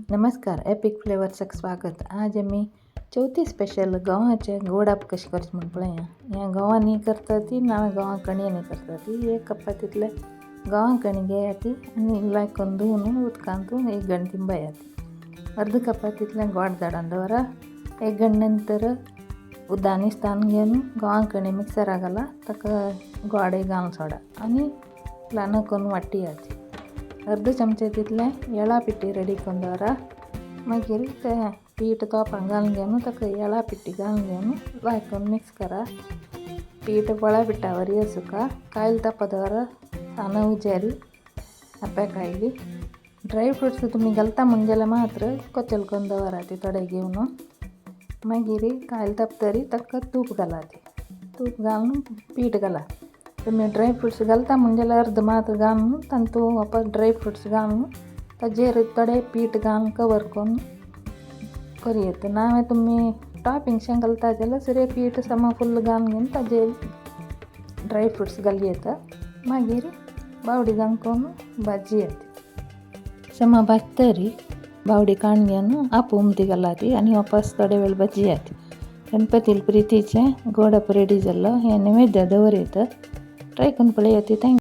नमस्कार, एपिक फ्लेवर्सक स्वागत. आज आम्ही चवथी स्पेशल गव्हाचे गोडाप कशी करचे म्हणून पळया. ह्या गव्हांनी करता ती ना गव्हा कणयेने करता ती. 1 कप तितले गव्हा कणी घेयाती आनी लायकून धुवन उदकांतून 1 गंट तिंबायाती. अर्ध कप तितले गोड धाडून दवरा. 1 गंट नंतर उदकान इस्तान घेवन गव्हा कणी मिक्सरा घाला, ताका गोडे घालून सोडा आनी ल्हान करून वाट्टियाची. अर्ध चमचे तितले येळा पिठी रेडी करून दवरा. मागीर ते पीठ तोपान घालून घेवन ताका येळा पिठी घालून घेवन लायकून मिक्स करा. पीठ बोळ्या पिठा वर येसुका कायल तापा दवरा. साना उजेरी आप्या कायली. ड्राय फ्रुट्स तुमी घालता म्हणजे मात्र कोचल करून दवरा ती थोडे घेवन. मागीर कायल तापतरी ताका तूप घाला. तूप घालून पीठ घाला. तुम्ही ड्राय फ्रुट्स घालता म्हणजे अर्ध मात्र घालून तांतूं वापस ड्राय फ्रुट्स घालून ताजेर थोडे पीठ घालून कवर करून करी येता. ना तुम्ही टॉपिंग्स घालता जाल्यार सरे पीठ समा फुल्ल घालून घेवन ताजेर ड्राय फ्रुट्स घाली येता. मागीर बावडी घालून करून भाजी येता. समा भाजतरी बावडी काडून घेवन आपूं उमती घाला ती आनी वापस थोडे वेळ भाजी येता. गणपती प्रितीचे गोडाप रेडी जालो. हे नैवेद्य दवरयता. ट्राय करून पळयात. थँक्यू.